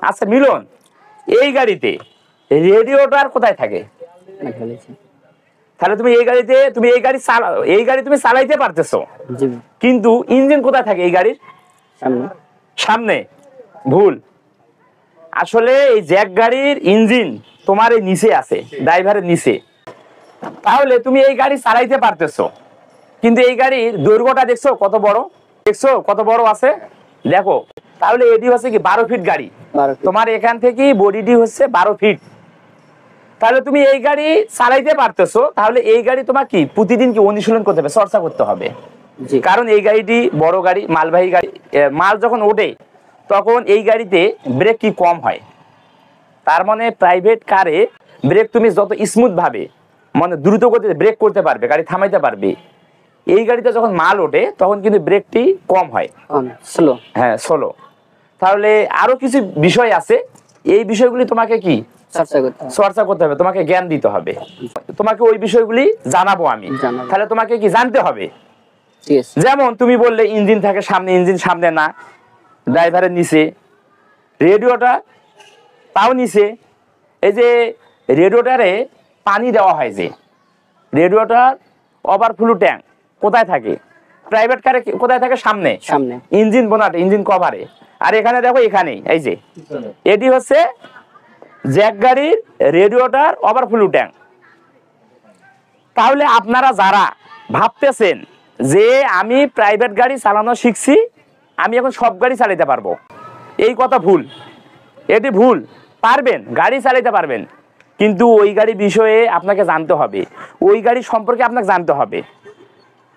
আচ্ছা মিলন, এই গাড়িতে রেডিওটার কোথায় থাকে? তাহলে তুমি এই গাড়িতে এই গাড়ি তুমি চালাইতে পারতেছো, কিন্তু ইঞ্জিন কোথায় থাকে এই গাড়ির? সামনে। ভুল। আসলে এই জ্যাক গাড়ির ইঞ্জিন তোমার এই নিচে আছে, ড্রাইভারের নিচে। তাহলে তুমি এই গাড়ি চালাইতে পারতেছো, কিন্তু এই গাড়ির দৈর্ঘ্যটা দেখছো কত বড়? দেখছো কত বড় আছে? দেখো, তাহলে এটি হচ্ছে কি 12 ফিট গাড়ি। তোমার এখান থেকে বডিটি হচ্ছে 12 ফিট। তাহলে তুমি এই গাড়ি চালাইতে পারতেছো, তাহলে এই গাড়ি তোমার কি প্রতিদিন কি অনুশীলন করতে হবে, চর্চা করতে হবে। কারণ এই গাড়িটি বড় গাড়ি, মালবাহী গাড়ি। মাল যখন ওঠে তখন এই গাড়িতে ব্রেক কি কম হয়। তার মানে প্রাইভেট কারে ব্রেক তুমি যত স্মুথ ভাবে, মানে দ্রুত গতিতে ব্রেক করতে পারবে, গাড়ি থামাইতে পারবে। এই গাড়িতে যখন মাল ওঠে তখন কিন্তু ব্রেকটি কম হয়, স্লো। হ্যাঁ, স্লো। তাহলে আরো কিছু বিষয় আছে, এই বিষয়গুলি তোমাকে কি চর্চা করতে হবে, তোমাকে জ্ঞান দিতে হবে। তোমাকে ওই বিষয়গুলি জানাবো আমি। তাহলে তোমাকে কি জানতে হবে? যেমন তুমি বললে ইঞ্জিন থাকে সামনে, ইঞ্জিন সামনে না, ড্রাইভারের নিচে। রেডিওটা তাও নিচে। এই যে রেডিওটারে পানি দেওয়া হয়, যে রেডিওটার ওভারফ্লো ট্যাঙ্ক কোথায় থাকে? প্রাইভেট কারে কোথায় থাকে? সামনে। Engine বোনাটে, engine কভারে। আর এখানে দেখো, এখানেই এই যে এটি হচ্ছে জ্যাক গাড়ির রেডিওটার ওভারফ্লো ট্যাঙ্ক। তাহলে আপনারা যারা ভাবতেছেন যে আমি প্রাইভেট গাড়ি চালানো শিখছি, আমি এখন সব গাড়ি চালাতে পারবো, এই কথা ভুল। এটি ভুল। পারবেন, গাড়ি চালাতে পারবেন, কিন্তু ওই গাড়ি বিষয়ে আপনাকে জানতে হবে, ওই গাড়ি সম্পর্কে আপনাকে জানতে হবে।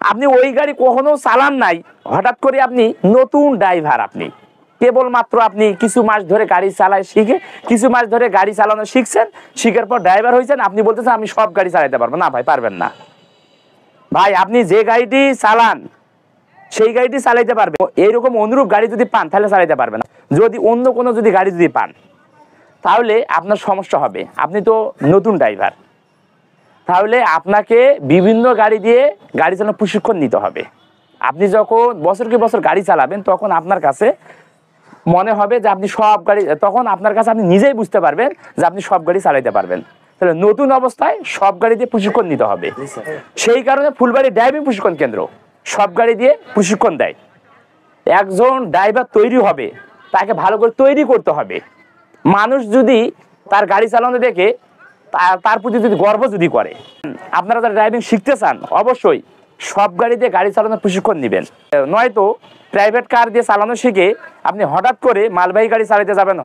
আপনি ওই গাড়ি কখনো চালান নাই, হঠাৎ করে আপনি নতুন ড্রাইভার, আপনি কেবলমাত্র আপনি কিছু মাস ধরে গাড়ি চালায় শিখে, কিছু মাস ধরে গাড়ি চালানো শিখছেন, শিখার পর ড্রাইভার হয়েছেন, আপনি বলতেছেন আমি সব গাড়ি চালাতে পারবো। না ভাই, পারবেন না। ভাই, আপনি যে গাড়িটি চালান সেই গাড়িটি চালাইতে পারবে, এইরকম অনুরূপ গাড়ি যদি পান তাহলে চালাইতে পারবে না। যদি অন্য কোনো যদি গাড়ি যদি পান তাহলে আপনার সমস্যা হবে, আপনি তো নতুন ড্রাইভার। তাহলে আপনাকে বিভিন্ন গাড়ি দিয়ে গাড়ি চালানোর প্রশিক্ষণ নিতে হবে। আপনি যখন বছরকে বছর গাড়ি চালাবেন তখন আপনার কাছে মনে হবে যে আপনি সব গাড়ি, তখন আপনার কাছে আপনি নিজেই বুঝতে পারবেন যে আপনি সব গাড়ি চালাইতে পারবেন। তাহলে নতুন অবস্থায় সব গাড়ি দিয়ে প্রশিক্ষণ নিতে হবে। সেই কারণে ফুলবাড়ি ড্রাইভিং প্রশিক্ষণ কেন্দ্র সব গাড়ি দিয়ে প্রশিক্ষণ দেয়। একজন ড্রাইভার তৈরি হবে, তাকে ভালো করে তৈরি করতে হবে। মানুষ যদি তার গাড়ি চালানো দেখে তার প্রতি যদি গর্ব যদি করে, আপনারা যারা ড্রাইভিং শিখতে চান অবশ্যই সব গাড়ি দিয়ে গাড়ি চালানোর প্রশিক্ষণ নেবেন। নয়তো প্রাইভেট কার দিয়ে চালানো শিখে আপনি হঠাৎ করে মালবাহী গাড়ি চালাতে যাবেন।